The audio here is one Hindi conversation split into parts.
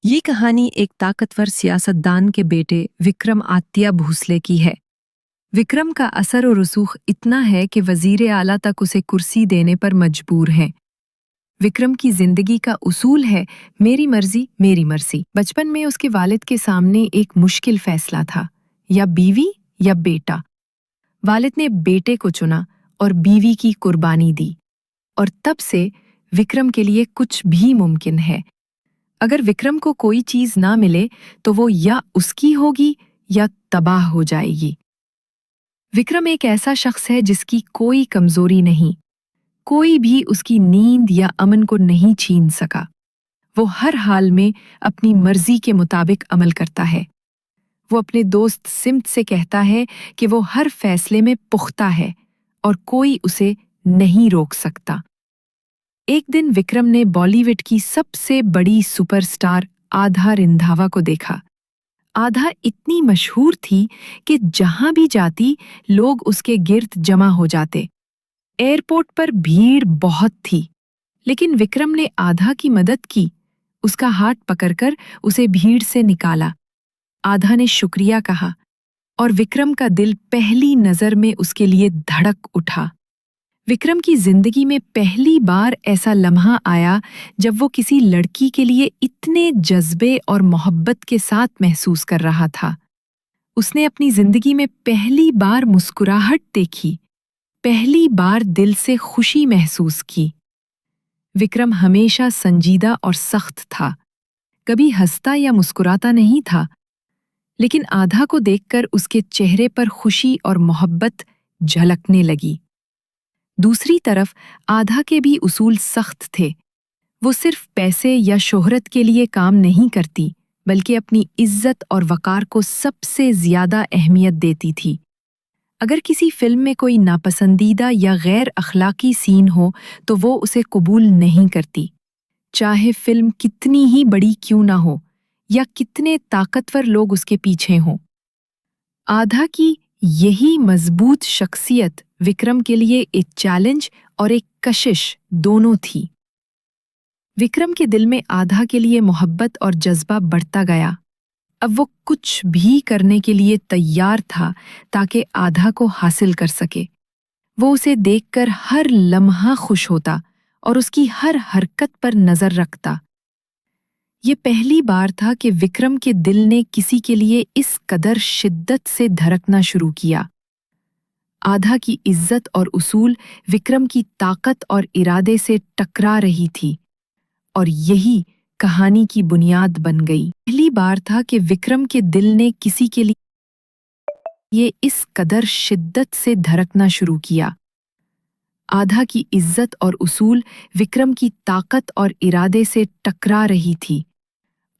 ये कहानी एक ताकतवर सियासतदान के बेटे विक्रम आत्या भोसले की है। विक्रम का असर और रसूख इतना है कि वजीर आला तक उसे कुर्सी देने पर मजबूर हैं। विक्रम की जिंदगी का उसूल है मेरी मर्जी मेरी मर्जी। बचपन में उसके वालिद के सामने एक मुश्किल फैसला था, या बीवी या बेटा। वालिद ने बेटे को चुना और बीवी की कुर्बानी दी, और तब से विक्रम के लिए कुछ भी मुमकिन है। अगर विक्रम को कोई चीज ना मिले तो वो या उसकी होगी या तबाह हो जाएगी। विक्रम एक ऐसा शख्स है जिसकी कोई कमजोरी नहीं, कोई भी उसकी नींद या अमन को नहीं छीन सका। वो हर हाल में अपनी मर्जी के मुताबिक अमल करता है। वो अपने दोस्त सिम्त से कहता है कि वो हर फैसले में पुख्ता है और कोई उसे नहीं रोक सकता। एक दिन विक्रम ने बॉलीवुड की सबसे बड़ी सुपरस्टार आधा रिंधावा को देखा। आधा इतनी मशहूर थी कि जहां भी जाती लोग उसके गिर्द जमा हो जाते। एयरपोर्ट पर भीड़ बहुत थी, लेकिन विक्रम ने आधा की मदद की। उसका हाथ पकड़कर उसे भीड़ से निकाला। आधा ने शुक्रिया कहा और विक्रम का दिल पहली नजर में उसके लिए धड़क उठा। विक्रम की जिंदगी में पहली बार ऐसा लम्हा आया जब वो किसी लड़की के लिए इतने जज्बे और मोहब्बत के साथ महसूस कर रहा था। उसने अपनी जिंदगी में पहली बार मुस्कुराहट देखी, पहली बार दिल से खुशी महसूस की। विक्रम हमेशा संजीदा और सख्त था, कभी हंसता या मुस्कुराता नहीं था, लेकिन आधा को देखकर उसके चेहरे पर खुशी और मोहब्बत झलकने लगी। दूसरी तरफ आधा के भी उसूल सख्त थे। वो सिर्फ पैसे या शोहरत के लिए काम नहीं करती, बल्कि अपनी इज्जत और वकार को सबसे ज्यादा अहमियत देती थी। अगर किसी फिल्म में कोई नापसंदीदा या गैर अखलाकी सीन हो तो वो उसे कबूल नहीं करती, चाहे फिल्म कितनी ही बड़ी क्यों ना हो या कितने ताकतवर लोग उसके पीछे हों। आधा की यही मजबूत शख्सियत विक्रम के लिए एक चैलेंज और एक कशिश दोनों थी। विक्रम के दिल में आधा के लिए मोहब्बत और जज्बा बढ़ता गया। अब वो कुछ भी करने के लिए तैयार था ताकि आधा को हासिल कर सके। वो उसे देखकर हर लम्हा खुश होता और उसकी हर हरकत पर नजर रखता। ये पहली बार था कि विक्रम के दिल ने किसी के लिए इस कदर शिद्दत से धड़कना शुरू किया। आधा की इज्जत और उसूल विक्रम की ताकत और इरादे से टकरा रही थी, और यही कहानी की बुनियाद बन गई। पहली बार था कि विक्रम के दिल ने किसी के लिए इस कदर शिद्दत से धड़कना शुरू किया। आधा की इज्जत और उसूल विक्रम की ताकत और इरादे से टकरा रही थी,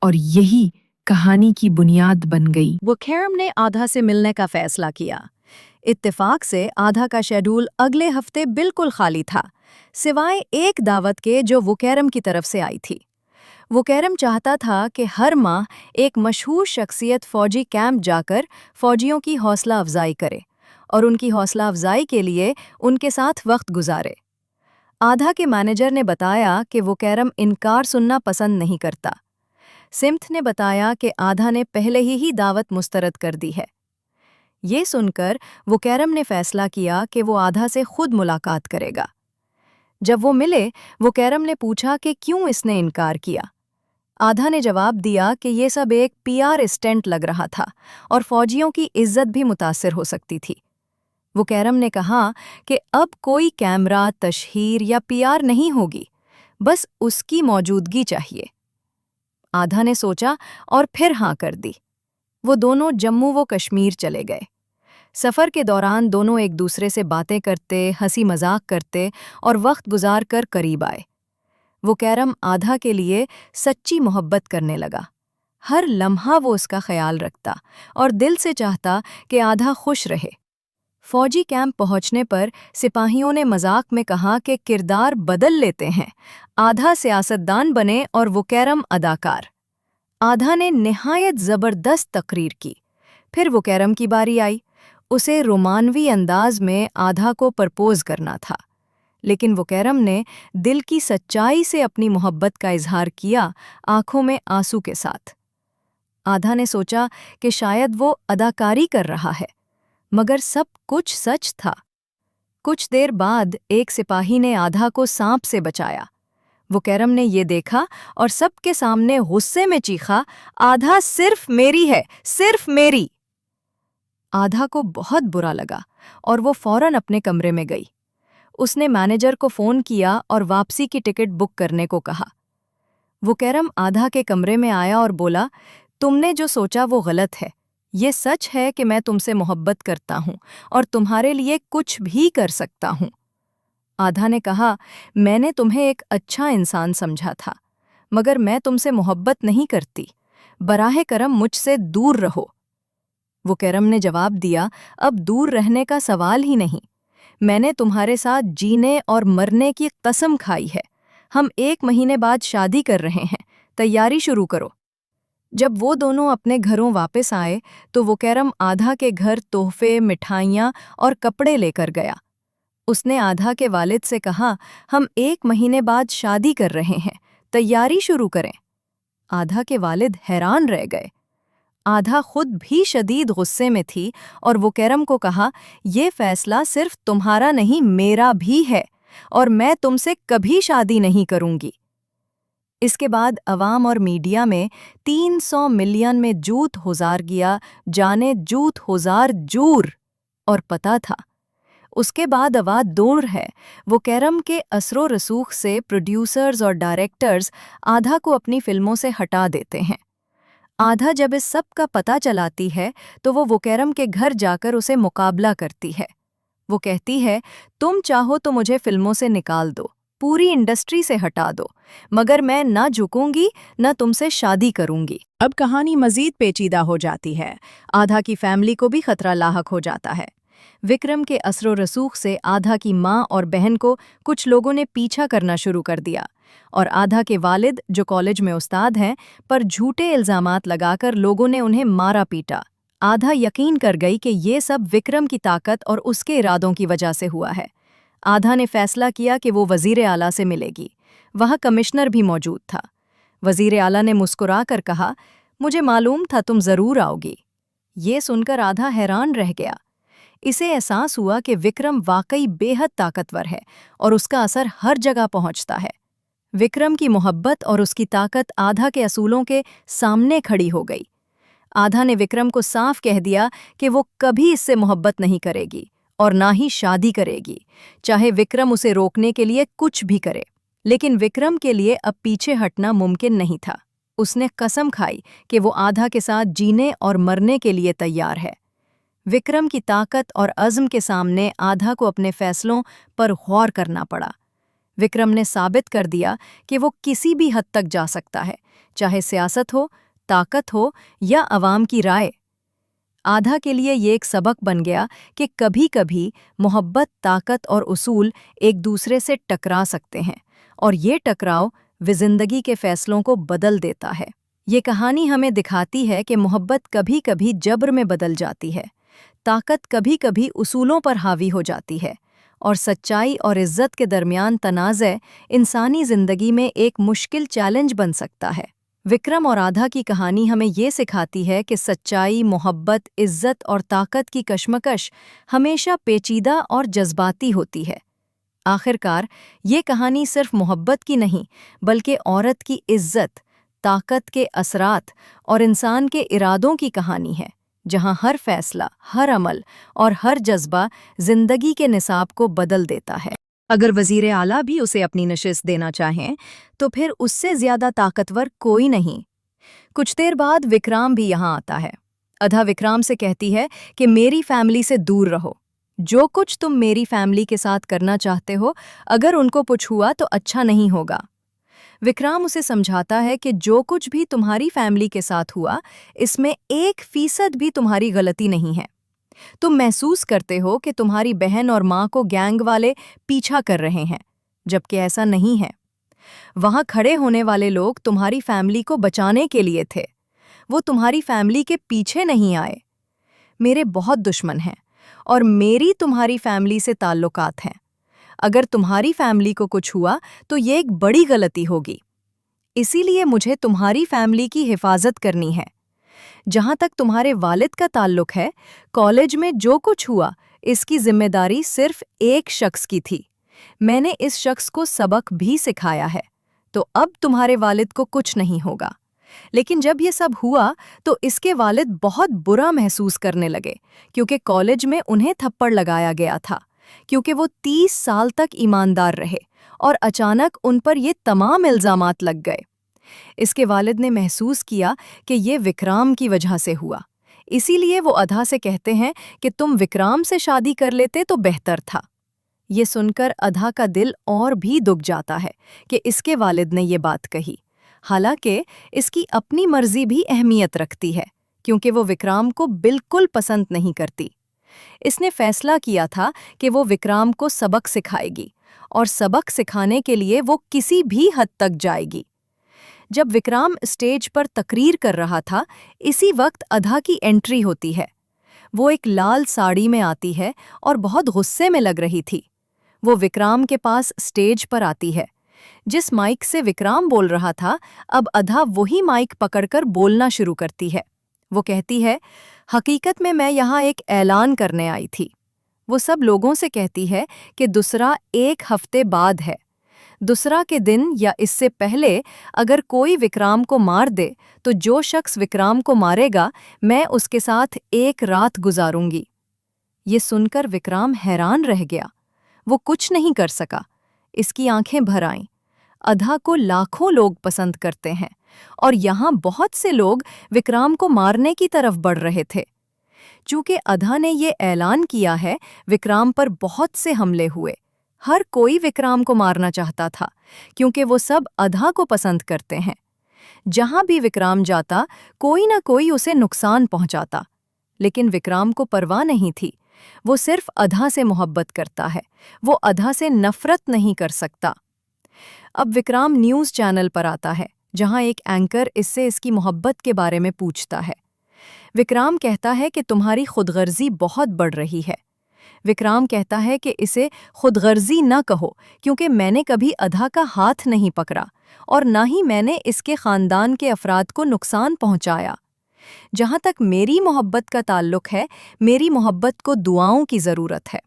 और यही कहानी की बुनियाद बन गई। विक्रम ने आधा से मिलने का फैसला किया। इत्तेफाक से आधा का शेड्यूल अगले हफ्ते बिल्कुल खाली था, सिवाय एक दावत के जो विक्रम की तरफ से आई थी। विक्रम चाहता था कि हर माह एक मशहूर शख्सियत फौजी कैंप जाकर फौजियों की हौसला अफजाई करे और उनकी हौसला अफजाई के लिए उनके साथ वक्त गुजारे। आधा के मैनेजर ने बताया कि विक्रम इनकार सुनना पसंद नहीं करता। सिम्थ ने बताया कि आधा ने पहले ही दावत मुस्तरद कर दी है। ये सुनकर विक्रम ने फैसला किया कि वो आधा से खुद मुलाकात करेगा। जब वो मिले, विक्रम ने पूछा कि क्यों इसने इनकार किया। आधा ने जवाब दिया कि ये सब एक पीआर स्टंट लग रहा था और फौजियों की इज्जत भी मुतासिर हो सकती थी। विक्रम ने कहा कि अब कोई कैमरा, तशहीर या पीआर नहीं होगी, बस उसकी मौजूदगी चाहिए। आधा ने सोचा और फिर हाँ कर दी। वो दोनों जम्मू व कश्मीर चले गए। सफ़र के दौरान दोनों एक दूसरे से बातें करते, हंसी मजाक करते और वक्त गुजार कर करीब आए। विक्रम आधा के लिए सच्ची मोहब्बत करने लगा। हर लम्हा वो उसका ख्याल रखता और दिल से चाहता कि आधा खुश रहे। फौजी कैंप पहुंचने पर सिपाहियों ने मजाक में कहा कि किरदार बदल लेते हैं, आधा सियासतदान बने और विक्रम अदाकार। आधा ने निहायत ज़बरदस्त तकरीर की। फिर विक्रम की बारी आई। उसे रोमानवी अंदाज में आधा को प्रपोज करना था। लेकिन वुकैरम ने दिल की सच्चाई से अपनी मोहब्बत का इजहार किया, आंखों में आंसू के साथ। आधा ने सोचा कि शायद वो अदाकारी कर रहा है, मगर सब कुछ सच था। कुछ देर बाद एक सिपाही ने आधा को सांप से बचाया। वुकैरम ने ये देखा और सबके सामने गुस्से में चीखा, आधा सिर्फ मेरी है, सिर्फ मेरी। आधा को बहुत बुरा लगा और वो फौरन अपने कमरे में गई। उसने मैनेजर को फोन किया और वापसी की टिकट बुक करने को कहा। वुकैरम आधा के कमरे में आया और बोला, तुमने जो सोचा वो गलत है। ये सच है कि मैं तुमसे मोहब्बत करता हूं और तुम्हारे लिए कुछ भी कर सकता हूं। आधा ने कहा, मैंने तुम्हें एक अच्छा इंसान समझा था, मगर मैं तुमसे मोहब्बत नहीं करती। बराहे करम मुझसे दूर रहो। वुकैरम ने जवाब दिया, अब दूर रहने का सवाल ही नहीं। मैंने तुम्हारे साथ जीने और मरने की कसम खाई है। हम 1 महीने बाद शादी कर रहे हैं, तैयारी शुरू करो। जब वो दोनों अपने घरों वापस आए तो वुकैरम आधा के घर तोहफे, मिठाइयाँ और कपड़े लेकर गया। उसने आधा के वालिद से कहा, हम 1 महीने बाद शादी कर रहे हैं, तैयारी शुरू करें। आधा के वालिद हैरान रह गए। आधा खुद भी शदीद गुस्से में थी और वुकैरम को कहा, ये फैसला सिर्फ तुम्हारा नहीं, मेरा भी है और मैं तुमसे कभी शादी नहीं करूंगी। इसके बाद अवाम और मीडिया में 300 मिलियन में जूत होजार गया, जाने जूत होजार जूर। और पता था, उसके बाद आवाज़ दूर है। वुकैरम के असरो रसूख से प्रोड्यूसर्स और डायरेक्टर्स आधा को अपनी फिल्मों से हटा देते हैं। आधा जब इस सब का पता चलाती है तो वो वुकैरम के घर जाकर उसे मुकाबला करती है। वो कहती है, तुम चाहो तो मुझे फिल्मों से निकाल दो, पूरी इंडस्ट्री से हटा दो, मगर मैं ना झुकूंगी, ना तुमसे शादी करूंगी। अब कहानी मजीद पेचीदा हो जाती है। आधा की फैमिली को भी खतरा लाहक हो जाता है। विक्रम के असरो रसूख से आधा की माँ और बहन को कुछ लोगों ने पीछा करना शुरू कर दिया और आधा के वालिद, जो कॉलेज में उस्ताद हैं, पर झूठे इल्जामात लगाकर लोगों ने उन्हें मारा पीटा। आधा यकीन कर गई कि ये सब विक्रम की ताकत और उसके इरादों की वजह से हुआ है। आधा ने फैसला किया कि वो वजीर आला से मिलेगी। वहाँ कमिश्नर भी मौजूद था। वजीर आला ने मुस्कुरा कर कहा, मुझे मालूम था तुम जरूर आओगी। ये सुनकर आधा हैरान रह गया। इसे एहसास हुआ कि विक्रम वाकई बेहद ताकतवर है और उसका असर हर जगह पहुंचता है। विक्रम की मोहब्बत और उसकी ताकत आधा के असूलों के सामने खड़ी हो गई। आधा ने विक्रम को साफ कह दिया कि वो कभी इससे मोहब्बत नहीं करेगी और ना ही शादी करेगी, चाहे विक्रम उसे रोकने के लिए कुछ भी करे। लेकिन विक्रम के लिए अब पीछे हटना मुमकिन नहीं था। उसने कसम खाई कि वो आधा के साथ जीने और मरने के लिए तैयार है। विक्रम की ताकत और अज़्म के सामने आधा को अपने फैसलों पर गौर करना पड़ा। विक्रम ने साबित कर दिया कि वो किसी भी हद तक जा सकता है, चाहे सियासत हो, ताकत हो या अवाम की राय। आधा के लिए ये एक सबक बन गया कि कभी-कभी मोहब्बत, ताकत और उसूल एक दूसरे से टकरा सकते हैं और ये टकराव ज़िंदगी के फैसलों को बदल देता है। ये कहानी हमें दिखाती है कि मोहब्बत कभी-कभी जब्र में बदल जाती है, ताकत कभी-कभी उसूलों पर हावी हो जाती है और सच्चाई और इज्जत के दरमियान तनाज़े इंसानी ज़िंदगी में एक मुश्किल चैलेंज बन सकता है। विक्रम और आधा की कहानी हमें ये सिखाती है कि सच्चाई, मोहब्बत, इज्जत और ताकत की कशमकश हमेशा पेचीदा और जज्बाती होती है। आखिरकार ये कहानी सिर्फ मोहब्बत की नहीं, बल्कि औरत की इज्जत, ताकत के असरात और इंसान के इरादों की कहानी है, जहां हर फैसला, हर अमल और हर जज्बा जिंदगी के निसाब को बदल देता है। अगर वजीर आला भी उसे अपनी नशिस्त देना चाहें, तो फिर उससे ज्यादा ताकतवर कोई नहीं। कुछ देर बाद विक्रम भी यहाँ आता है। आधा विक्रम से कहती है कि मेरी फैमिली से दूर रहो। जो कुछ तुम मेरी फैमिली के साथ करना चाहते हो, अगर उनको कुछ हुआ तो अच्छा नहीं होगा। विक्रम उसे समझाता है कि जो कुछ भी तुम्हारी फैमिली के साथ हुआ, इसमें 1% भी तुम्हारी गलती नहीं है। तुम महसूस करते हो कि तुम्हारी बहन और माँ को गैंग वाले पीछा कर रहे हैं, जबकि ऐसा नहीं है। वहां खड़े होने वाले लोग तुम्हारी फैमिली को बचाने के लिए थे। वो तुम्हारी फैमिली के पीछे नहीं आए। मेरे बहुत दुश्मन हैं और मेरी तुम्हारी फैमिली से ताल्लुकात हैं। अगर तुम्हारी फैमिली को कुछ हुआ तो ये एक बड़ी गलती होगी। इसीलिए मुझे तुम्हारी फैमिली की हिफाजत करनी है। जहां तक तुम्हारे वालिद का ताल्लुक है, कॉलेज में जो कुछ हुआ इसकी जिम्मेदारी सिर्फ एक शख्स की थी। मैंने इस शख्स को सबक भी सिखाया है, तो अब तुम्हारे वालिद को कुछ नहीं होगा। लेकिन जब ये सब हुआ तो इसके वालिद बहुत बुरा महसूस करने लगे, क्योंकि कॉलेज में उन्हें थप्पड़ लगाया गया था, क्योंकि वो 30 साल तक ईमानदार रहे और अचानक उन पर ये तमाम इल्ज़ामात लग गए। इसके वालिद ने महसूस किया कि ये विक्राम की वजह से हुआ, इसीलिए वो अधा से कहते हैं कि तुम विक्राम से शादी कर लेते तो बेहतर था। ये सुनकर अधा का दिल और भी दुख जाता है कि इसके वालिद ने ये बात कही। हालांकि इसकी अपनी मर्जी भी अहमियत रखती है, क्योंकि वो विक्राम को बिल्कुल पसंद नहीं करती। इसने फैसला किया था कि वो विक्राम को सबक सिखाएगी, और सबक सिखाने के लिए वो किसी भी हद तक जाएगी। जब विक्राम स्टेज पर तकरीर कर रहा था, इसी वक्त अधा की एंट्री होती है। वो एक लाल साड़ी में आती है और बहुत गुस्से में लग रही थी। वो विक्राम के पास स्टेज पर आती है। जिस माइक से विक्राम बोल रहा था, अब अधा वही माइक पकड़कर बोलना शुरू करती है। वो कहती है, हकीकत में मैं यहाँ एक ऐलान करने आई थी। वो सब लोगों से कहती है कि दूसरा 1 हफ्ते बाद है। दूसरा के दिन या इससे पहले अगर कोई विक्राम को मार दे तो जो शख्स विक्राम को मारेगा, मैं उसके साथ एक रात गुजारूंगी। ये सुनकर विक्राम हैरान रह गया। वो कुछ नहीं कर सका। इसकी आंखें भर आईं। अधा को लाखों लोग पसंद करते हैं और यहाँ बहुत से लोग विक्राम को मारने की तरफ बढ़ रहे थे। चूंकि अधा ने ये ऐलान किया है, विक्राम पर बहुत से हमले हुए। हर कोई विक्राम को मारना चाहता था, क्योंकि वो सब अधा को पसंद करते हैं। जहां भी विक्राम जाता, कोई ना कोई उसे नुकसान पहुंचाता, लेकिन विक्राम को परवाह नहीं थी। वो सिर्फ अधा से मोहब्बत करता है, वो अधा से नफरत नहीं कर सकता। अब विक्राम न्यूज़ चैनल पर आता है, जहां एक एंकर इससे इसकी मोहब्बत के बारे में पूछता है। विक्राम कहता है कि तुम्हारी खुदगर्जी बहुत बढ़ रही है। विक्राम कहता है कि इसे खुदगर्जी न कहो, क्योंकि मैंने कभी अधा का हाथ नहीं पकड़ा और न ही मैंने इसके खानदान के अफराद को नुकसान पहुंचाया। जहां तक मेरी मोहब्बत का ताल्लुक है, मेरी मोहब्बत को दुआओं की ज़रूरत है।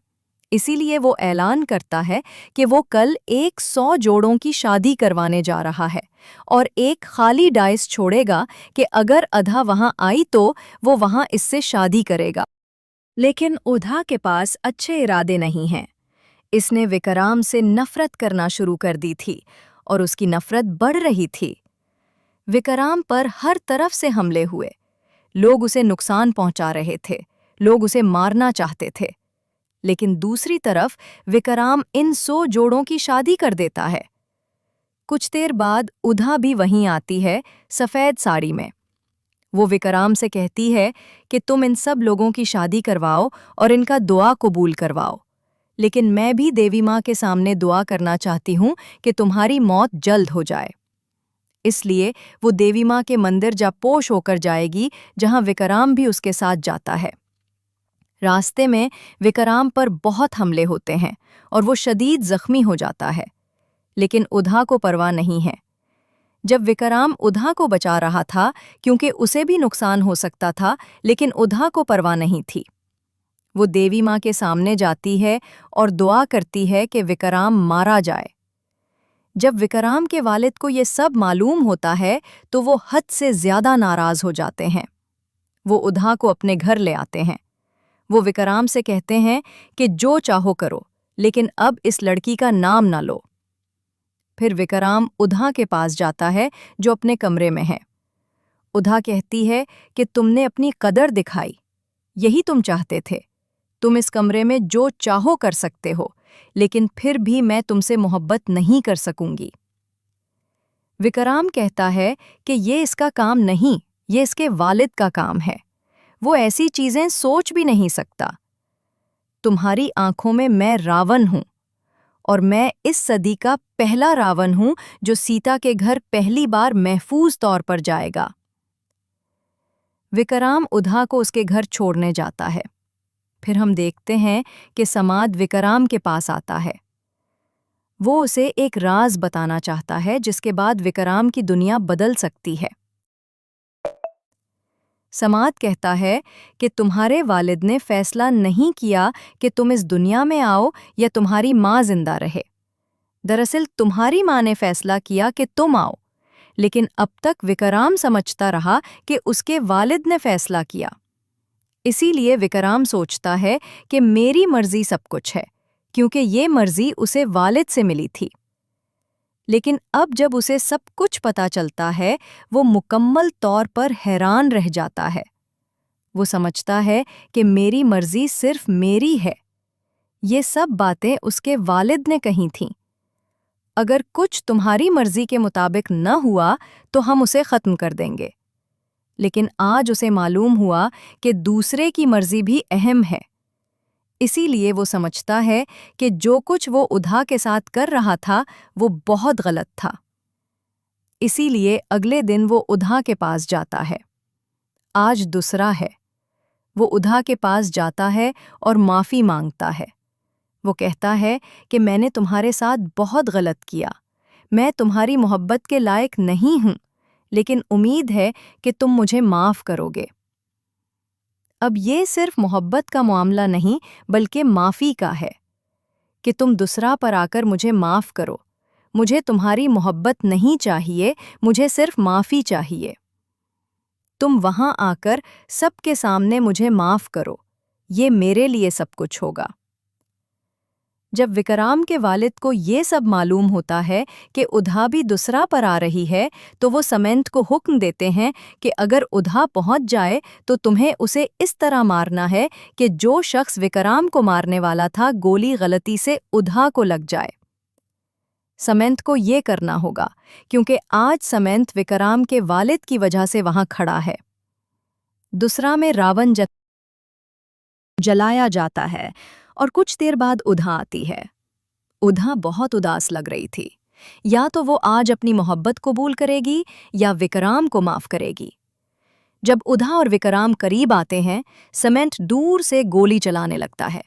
इसीलिए वो ऐलान करता है कि वो कल 100 जोड़ों की शादी करवाने जा रहा है और एक खाली डाइस छोड़ेगा कि अगर अधा वहां आई तो वो वहां इससे शादी करेगा। लेकिन उधा के पास अच्छे इरादे नहीं हैं। इसने विक्राम से नफरत करना शुरू कर दी थी और उसकी नफरत बढ़ रही थी। विक्राम पर हर तरफ से हमले हुए। लोग उसे नुकसान पहुंचा रहे थे, लोग उसे मारना चाहते थे। लेकिन दूसरी तरफ विक्राम इन 100 जोड़ों की शादी कर देता है। कुछ देर बाद उधा भी वहीं आती है, सफ़ेद साड़ी में। वो विक्राम से कहती है कि तुम इन सब लोगों की शादी करवाओ और इनका दुआ कबूल करवाओ, लेकिन मैं भी देवी माँ के सामने दुआ करना चाहती हूँ कि तुम्हारी मौत जल्द हो जाए। इसलिए वो देवी माँ के मंदिर जा पोश होकर जाएगी, जहाँ विक्राम भी उसके साथ जाता है। रास्ते में विक्राम पर बहुत हमले होते हैं और वो शदीद जख्मी हो जाता है, लेकिन उधा को परवाह नहीं है। जब विक्राम उधा को बचा रहा था, क्योंकि उसे भी नुकसान हो सकता था, लेकिन उधा को परवाह नहीं थी। वो देवी माँ के सामने जाती है और दुआ करती है कि विक्राम मारा जाए। जब विक्राम के वालिद को ये सब मालूम होता है तो वो हद से ज्यादा नाराज हो जाते हैं। वो उधा को अपने घर ले आते हैं। वो विक्राम से कहते हैं कि जो चाहो करो, लेकिन अब इस लड़की का नाम ना लो। फिर विक्राम उधा के पास जाता है, जो अपने कमरे में है। उधा कहती है कि तुमने अपनी कदर दिखाई, यही तुम चाहते थे। तुम इस कमरे में जो चाहो कर सकते हो, लेकिन फिर भी मैं तुमसे मोहब्बत नहीं कर सकूंगी। विक्राम कहता है कि ये इसका काम नहीं, ये इसके वालिद का काम है। वो ऐसी चीजें सोच भी नहीं सकता। तुम्हारी आंखों में मैं रावण हूं, और मैं इस सदी का पहला रावण हूं जो सीता के घर पहली बार महफूज तौर पर जाएगा। विक्राम उधा को उसके घर छोड़ने जाता है। फिर हम देखते हैं कि समाद विक्राम के पास आता है। वो उसे एक राज बताना चाहता है जिसके बाद विक्रम की दुनिया बदल सकती है। समाद कहता है कि तुम्हारे वालिद ने फैसला नहीं किया कि तुम इस दुनिया में आओ या तुम्हारी माँ जिंदा रहे। दरअसल तुम्हारी माँ ने फैसला किया कि तुम आओ, लेकिन अब तक विक्रम समझता रहा कि उसके वालिद ने फैसला किया। इसीलिए विक्रम सोचता है कि मेरी मर्जी सब कुछ है, क्योंकि ये मर्जी उसे वालिद से मिली थी। लेकिन अब जब उसे सब कुछ पता चलता है, वो मुकम्मल तौर पर हैरान रह जाता है। वो समझता है कि मेरी मर्जी सिर्फ मेरी है। ये सब बातें उसके वालिद ने कही थीं। अगर कुछ तुम्हारी मर्जी के मुताबिक न हुआ तो हम उसे ख़त्म कर देंगे। लेकिन आज उसे मालूम हुआ कि दूसरे की मर्जी भी अहम है। इसीलिए वो समझता है कि जो कुछ वो उधा के साथ कर रहा था वो बहुत गलत था। इसीलिए अगले दिन वो उधा के पास जाता है। आज दूसरा है। वो उधा के पास जाता है और माफ़ी मांगता है। वो कहता है कि मैंने तुम्हारे साथ बहुत गलत किया। मैं तुम्हारी मोहब्बत के लायक नहीं हूँ, लेकिन उम्मीद है कि तुम मुझे माफ़ करोगे। अब ये सिर्फ मोहब्बत का मामला नहीं बल्कि माफ़ी का है कि तुम दूसरा पर आकर मुझे माफ़ करो। मुझे तुम्हारी मोहब्बत नहीं चाहिए, मुझे सिर्फ माफ़ी चाहिए। तुम वहाँ आकर सबके सामने मुझे माफ़ करो, ये मेरे लिए सब कुछ होगा। जब विक्रम के वालिद को ये सब मालूम होता है कि उधा भी दूसरा पर आ रही है, तो वो समंत को हुक्म देते हैं कि अगर उधा पहुंच जाए तो तुम्हें उसे इस तरह मारना है कि जो शख्स विक्रम को मारने वाला था गोली गलती से उधा को लग जाए। समंत को ये करना होगा क्योंकि आज समंत विक्रम के वालिद की वजह से वहां खड़ा है। दूसरा में रावण जलाया जाता है और कुछ देर बाद उधा आती है। उधा बहुत उदास लग रही थी। या तो वो आज अपनी मोहब्बत कबूल करेगी या विक्रम को माफ करेगी। जब उधा और विक्रम करीब आते हैं, समंत दूर से गोली चलाने लगता है।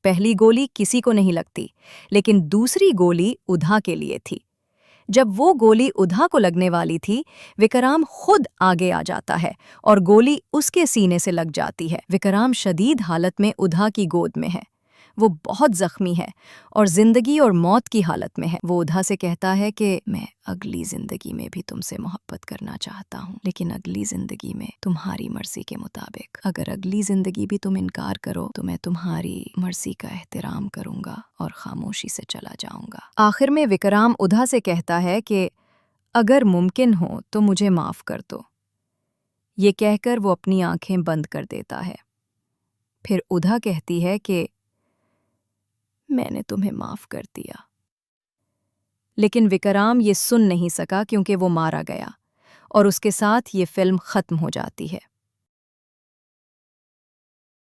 पहली गोली किसी को नहीं लगती, लेकिन दूसरी गोली उधा के लिए थी। जब वो गोली उधा को लगने वाली थी, विक्रम खुद आगे आ जाता है और गोली उसके सीने से लग जाती है। विक्रम शदीद हालत में उधा की गोद में है। वो बहुत जख्मी है और जिंदगी और मौत की हालत में है। वो उधा से कहता है कि मैं अगली जिंदगी में भी तुमसे मोहब्बत करना चाहता हूँ, लेकिन अगली जिंदगी में तुम्हारी मर्जी के मुताबिक। अगर अगली जिंदगी भी तुम इनकार करो तो मैं तुम्हारी मर्जी का एहतराम करूंगा और खामोशी से चला जाऊंगा। आखिर में विक्रम उधा से कहता है कि अगर मुमकिन हो तो मुझे माफ कर दो। ये कहकर वो अपनी आंखें बंद कर देता है। फिर उधा कहती है कि मैंने तुम्हें माफ कर दिया। लेकिन विक्रम ये सुन नहीं सका क्योंकि वो मारा गया और उसके साथ ये फिल्म खत्म हो जाती है।